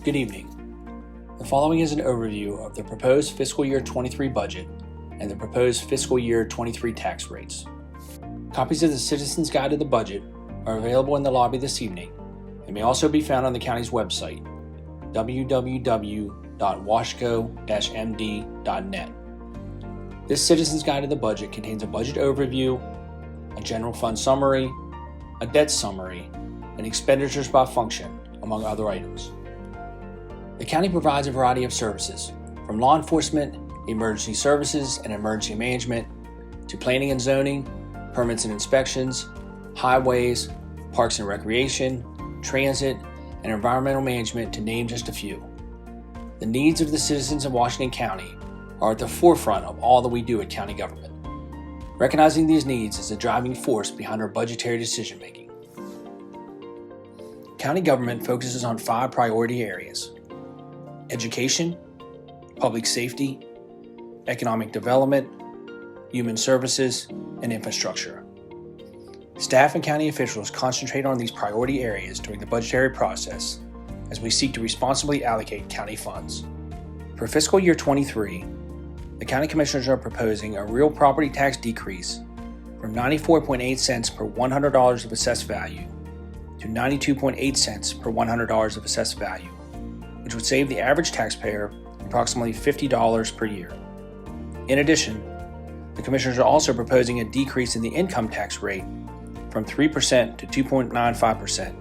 Good evening. The following is an overview of the proposed fiscal year 23 budget and the proposed fiscal year 23 tax rates. Copies of the Citizens Guide to the Budget are available in the lobby this evening and may also be found on the county's website, www.washco-md.net. This Citizens Guide to the Budget contains a budget overview, a general fund summary, a debt summary, and expenditures by function, among other items. The county provides a variety of services, from law enforcement, emergency services, and emergency management, to planning and zoning, permits and inspections, highways, parks and recreation, transit, and environmental management, to name just a few. The needs of the citizens of Washington County are at the forefront of all that we do at county government. Recognizing these needs is the driving force behind our budgetary decision-making. County government focuses on 5 priority areas: education, public safety, economic development, human services, and infrastructure. Staff and county officials concentrate on these priority areas during the budgetary process as we seek to responsibly allocate county funds. For fiscal year 23, the county commissioners are proposing a real property tax decrease from 94.8 cents per $100 of assessed value to 92.8 cents per $100 of assessed value, which would save the average taxpayer approximately $50 per year. In addition, the commissioners are also proposing a decrease in the income tax rate from 3% to 2.95%,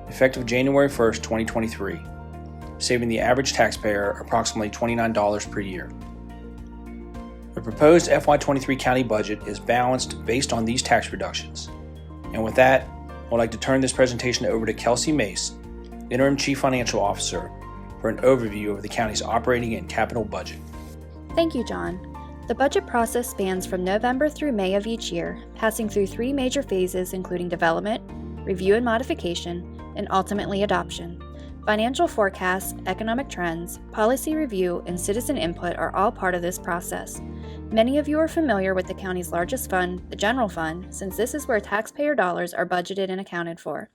effective January 1st, 2023, saving the average taxpayer approximately $29 per year. The proposed FY23 county budget is balanced based on these tax reductions. And with that, I'd like to turn this presentation over to Kelsey Mace, Interim Chief Financial Officer, for an overview of the county's operating and capital budget. Thank you, John. The budget process spans from November through May of each year, passing through 3 major phases including development, review and modification, and ultimately adoption. Financial forecasts, economic trends, policy review, and citizen input are all part of this process. Many of you are familiar with the county's largest fund, the general fund, since this is where taxpayer dollars are budgeted and accounted for.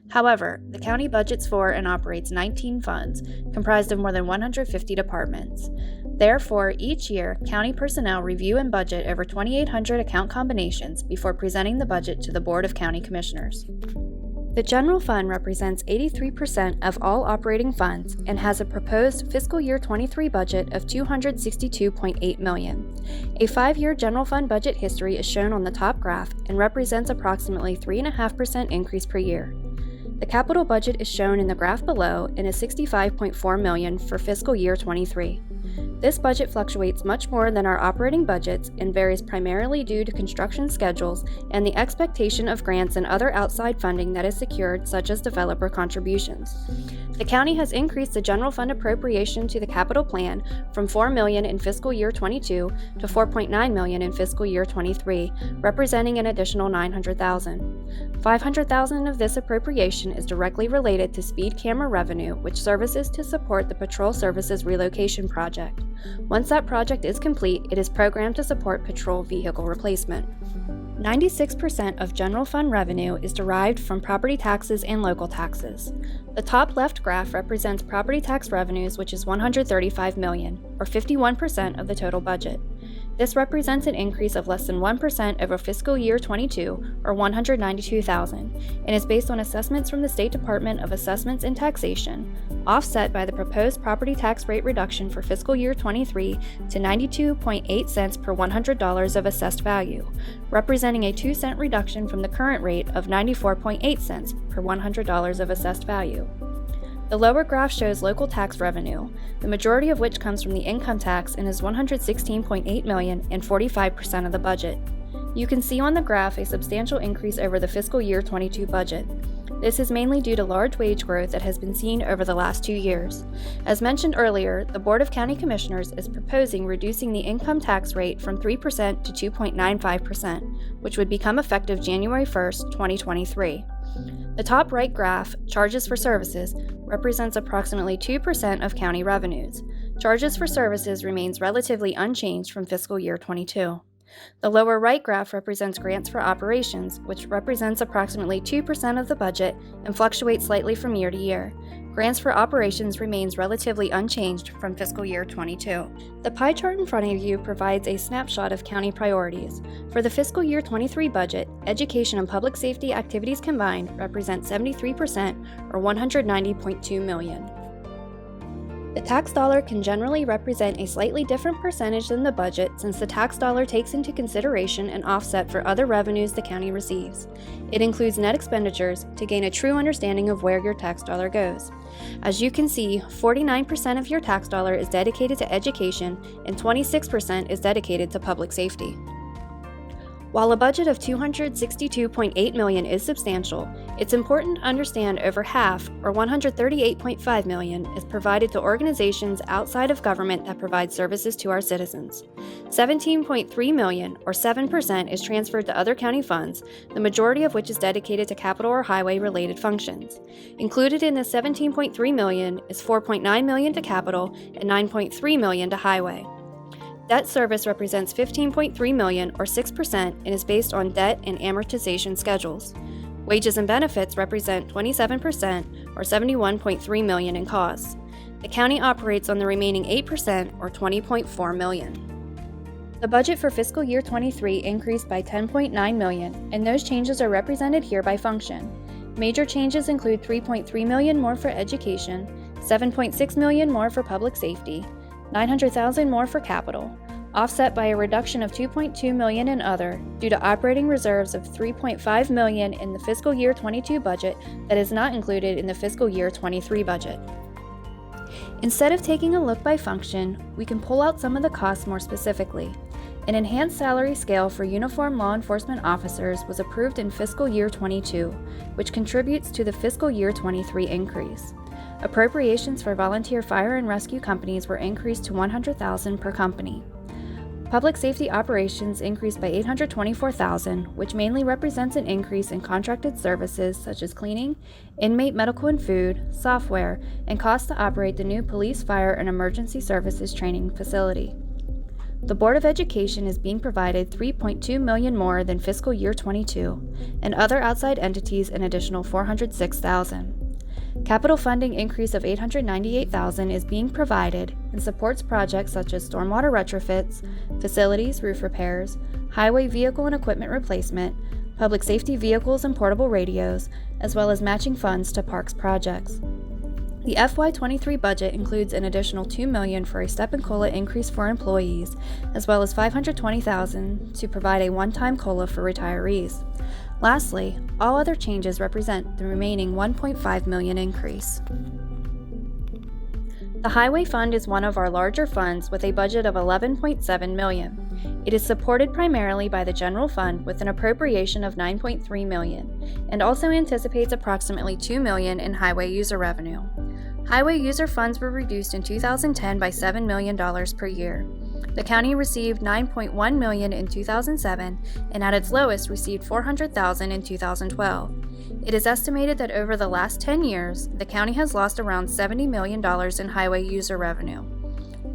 However, the county budgets for and operates 19 funds, comprised of more than 150 departments. Therefore, each year, county personnel review and budget over 2,800 account combinations before presenting the budget to the Board of County Commissioners. The general fund represents 83% of all operating funds and has a proposed fiscal year 23 budget of $262.8 million. A 5-year general fund budget history is shown on the top graph and represents approximately 3.5% increase per year. The capital budget is shown in the graph below and is $65.4 million for fiscal year 23. This budget fluctuates much more than our operating budgets and varies primarily due to construction schedules and the expectation of grants and other outside funding that is secured, such as developer contributions. The county has increased the general fund appropriation to the capital plan from $4 million in fiscal year 22 to $4.9 million in fiscal year 23, representing an additional $900,000. $500,000 of this appropriation is directly related to speed camera revenue, which services to support the Patrol Services Relocation Project. Once that project is complete, it is programmed to support patrol vehicle replacement. 96% of general fund revenue is derived from property taxes and local taxes. The top left graph represents property tax revenues, which is $135 million, or 51% of the total budget. This represents an increase of less than 1% over fiscal year 22, or $192,000, and is based on assessments from the State Department of Assessments and Taxation, offset by the proposed property tax rate reduction for fiscal year 23 to 92.8 cents per $100 of assessed value, representing a 2-cent reduction from the current rate of 94.8 cents per $100 of assessed value. The lower graph shows local tax revenue, the majority of which comes from the income tax and is $116.8 million and 45% of the budget. You can see on the graph a substantial increase over the fiscal year 22 budget. This is mainly due to large wage growth that has been seen over the last 2 years. As mentioned earlier, the Board of County Commissioners is proposing reducing the income tax rate from 3% to 2.95%, which would become effective January 1st, 2023. The top right graph, Charges for Services, represents approximately 2% of county revenues. Charges for Services remains relatively unchanged from fiscal year 22. The lower right graph represents Grants for Operations, which represents approximately 2% of the budget and fluctuates slightly from year to year. Grants for operations remains relatively unchanged from fiscal year 22. The pie chart in front of you provides a snapshot of county priorities. For the fiscal year 23 budget, education and public safety activities combined represent 73% or $190.2 million. The tax dollar can generally represent a slightly different percentage than the budget since the tax dollar takes into consideration an offset for other revenues the county receives. It includes net expenditures to gain a true understanding of where your tax dollar goes. As you can see, 49% of your tax dollar is dedicated to education and 26% is dedicated to public safety. While a budget of $262.8 million is substantial, it's important to understand over half, or $138.5 million, is provided to organizations outside of government that provide services to our citizens. $17.3 million, or 7%, is transferred to other county funds, the majority of which is dedicated to capital or highway-related functions. Included in the $17.3 million is $4.9 million to capital and $9.3 million to highway. Debt service represents $15.3 million, or 6%, and is based on debt and amortization schedules. Wages and benefits represent 27%, or $71.3 million in costs. The county operates on the remaining 8%, or $20.4 million. The budget for fiscal year 23 increased by $10.9 million, and those changes are represented here by function. Major changes include $3.3 million more for education, $7.6 million more for public safety, $900,000 more for capital, offset by a reduction of $2.2 million in other due to operating reserves of $3.5 million in the fiscal year 22 budget that is not included in the fiscal year 23 budget. Instead of taking a look by function, we can pull out some of the costs more specifically. An enhanced salary scale for uniformed law enforcement officers was approved in fiscal year 22, which contributes to the fiscal year 23 increase. Appropriations for volunteer fire and rescue companies were increased to $100,000 per company. Public safety operations increased by $824,000, which mainly represents an increase in contracted services such as cleaning, inmate medical and food, software, and costs to operate the new police, fire, and emergency services training facility. The Board of Education is being provided $3.2 million more than fiscal year 22, and other outside entities an additional $406,000. Capital funding increase of $898,000 is being provided and supports projects such as stormwater retrofits, facilities, roof repairs, highway vehicle and equipment replacement, public safety vehicles and portable radios, as well as matching funds to parks projects. The FY23 budget includes an additional $2 million for a step and COLA increase for employees, as well as $520,000 to provide a one-time COLA for retirees. Lastly, all other changes represent the remaining $1.5 million increase. The Highway Fund is one of our larger funds with a budget of $11.7 million. It is supported primarily by the General Fund with an appropriation of $9.3 million, and also anticipates approximately $2 million in highway user revenue. Highway user funds were reduced in 2010 by $7 million per year. The county received $9.1 million in 2007 and at its lowest received $400,000 in 2012. It is estimated that over the last 10 years, the county has lost around $70 million in highway user revenue.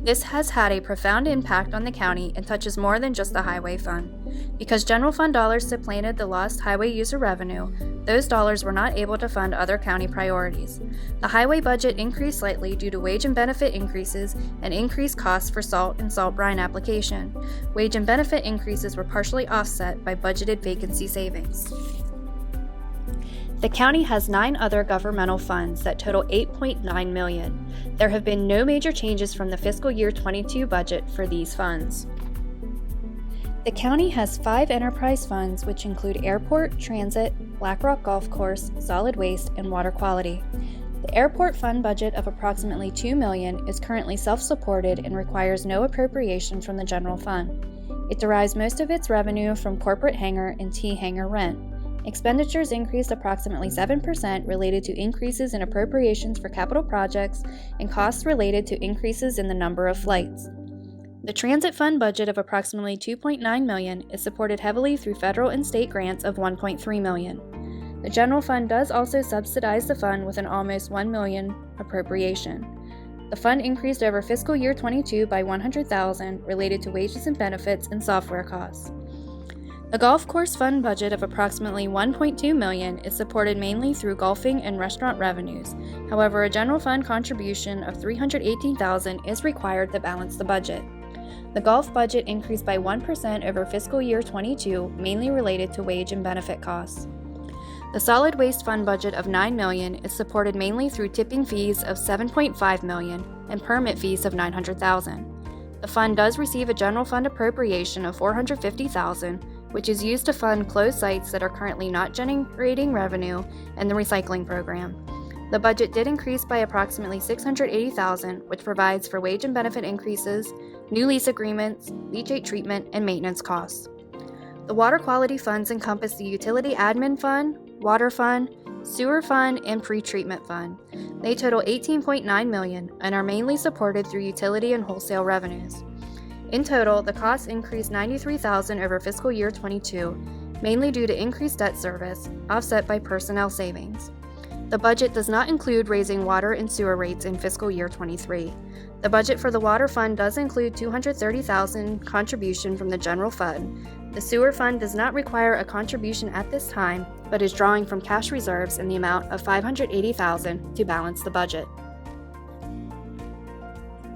This has had a profound impact on the county and touches more than just the highway fund. Because general fund dollars supplanted the lost highway user revenue, those dollars were not able to fund other county priorities. The highway budget increased slightly due to wage and benefit increases and increased costs for salt and salt brine application. Wage and benefit increases were partially offset by budgeted vacancy savings. The county has 9 other governmental funds that total $8.9 million. There have been no major changes from the fiscal year 22 budget for these funds. The county has 5 enterprise funds which include airport, transit, Black Rock Golf Course, solid waste, and water quality. The airport fund budget of approximately $2 million is currently self-supported and requires no appropriation from the general fund. It derives most of its revenue from corporate hangar and T-hangar rent. Expenditures increased approximately 7% related to increases in appropriations for capital projects and costs related to increases in the number of flights. The transit fund budget of approximately $2.9 million is supported heavily through federal and state grants of $1.3 million. The general fund does also subsidize the fund with an almost $1 million appropriation. The fund increased over fiscal year 22 by $100,000 related to wages and benefits and software costs. The golf course fund budget of approximately $1.2 million is supported mainly through golfing and restaurant revenues. However, a general fund contribution of $318,000 is required to balance the budget. The golf budget increased by 1% over fiscal year 22, mainly related to wage and benefit costs. The solid waste fund budget of $9 million is supported mainly through tipping fees of $7.5 million and permit fees of $900,000. The fund does receive a general fund appropriation of $450,000, which is used to fund closed sites that are currently not generating revenue and the recycling program. The budget did increase by approximately $680,000, which provides for wage and benefit increases, new lease agreements, leachate treatment, and maintenance costs. The water quality funds encompass the utility admin fund, water fund, sewer fund, and pre-treatment fund. They total $18.9 million and are mainly supported through utility and wholesale revenues. In total, the costs increased $93,000 over fiscal year 22, mainly due to increased debt service, offset by personnel savings. The budget does not include raising water and sewer rates in fiscal year 23. The budget for the water fund does include $230,000 contribution from the general fund. The sewer fund does not require a contribution at this time, but is drawing from cash reserves in the amount of $580,000 to balance the budget.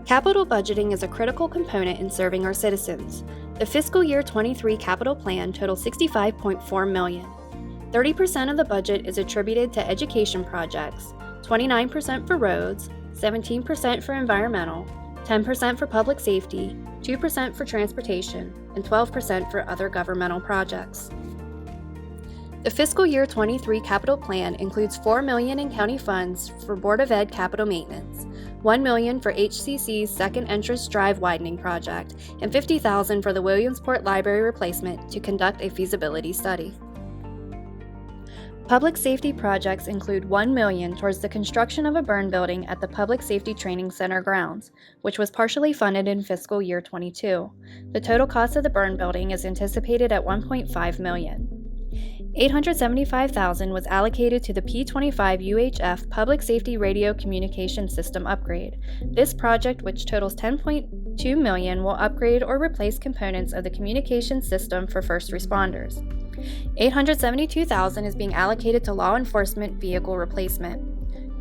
Capital budgeting is a critical component in serving our citizens. The fiscal year 23 capital plan totals $65.4 million. 30% of the budget is attributed to education projects, 29% for roads, 17% for environmental, 10% for public safety, 2% for transportation, and 12% for other governmental projects. The fiscal year 23 capital plan includes $4 million in county funds for Board of Ed capital maintenance, $1 million for HCC's second entrance drive widening project, and $50,000 for the Williamsport Library replacement to conduct a feasibility study. Public safety projects include $1 million towards the construction of a burn building at the Public Safety Training Center grounds, which was partially funded in fiscal year 22. The total cost of the burn building is anticipated at $1.5 million. $875,000 was allocated to the P25 UHF Public Safety Radio Communication System upgrade. This project, which totals $10.2 million, will upgrade or replace components of the communication system for first responders. $872,000 is being allocated to law enforcement vehicle replacement.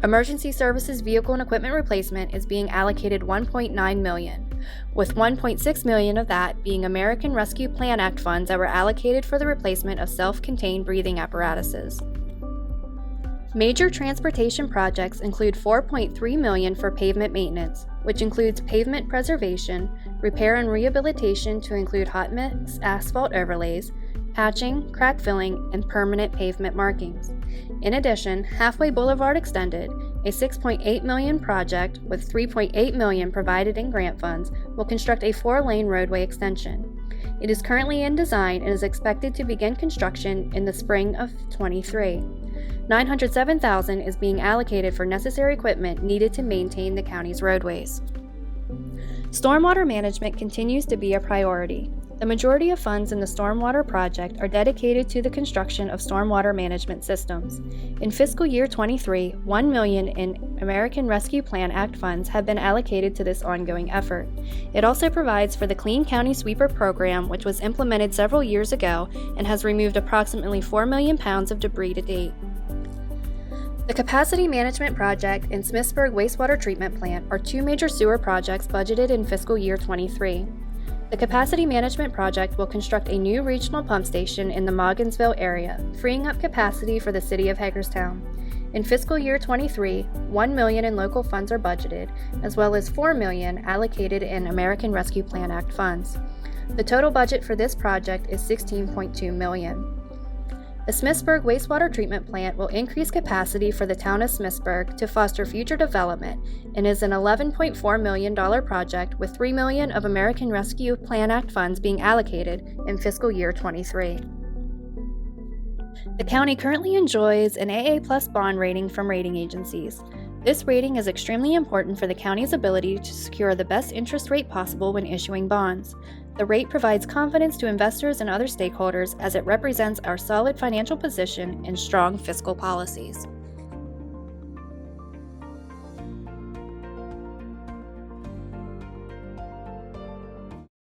Emergency services vehicle and equipment replacement is being allocated $1.9 million, with $1.6 million of that being American Rescue Plan Act funds that were allocated for the replacement of self-contained breathing apparatuses. Major transportation projects include $4.3 million for pavement maintenance, which includes pavement preservation, repair and rehabilitation to include hot mix asphalt overlays, patching, crack filling, and permanent pavement markings. In addition, Halfway Boulevard Extended, a $6.8 million project with $3.8 million provided in grant funds, will construct a 4-lane roadway extension. It is currently in design and is expected to begin construction in the spring of 23. $907,000 is being allocated for necessary equipment needed to maintain the county's roadways. Stormwater management continues to be a priority. The majority of funds in the stormwater project are dedicated to the construction of stormwater management systems. In fiscal year 23, $1 million in American Rescue Plan Act funds have been allocated to this ongoing effort. It also provides for the Clean County Sweeper program, which was implemented several years ago and has removed approximately 4 million pounds of debris to date. The Capacity Management Project and Smithsburg Wastewater Treatment Plant are two major sewer projects budgeted in fiscal year 23. The Capacity Management Project will construct a new regional pump station in the Mogginsville area, freeing up capacity for the city of Hagerstown. In fiscal year 23, $1 million in local funds are budgeted, as well as $4 million allocated in American Rescue Plan Act funds. The total budget for this project is $16.2 million. The Smithsburg Wastewater Treatment Plant will increase capacity for the town of Smithsburg to foster future development and is an $11.4 million project with $3 million of American Rescue Plan Act funds being allocated in fiscal year 23. The county currently enjoys an AA+ bond rating from rating agencies. This rating is extremely important for the county's ability to secure the best interest rate possible when issuing bonds. The rate provides confidence to investors and other stakeholders as it represents our solid financial position and strong fiscal policies.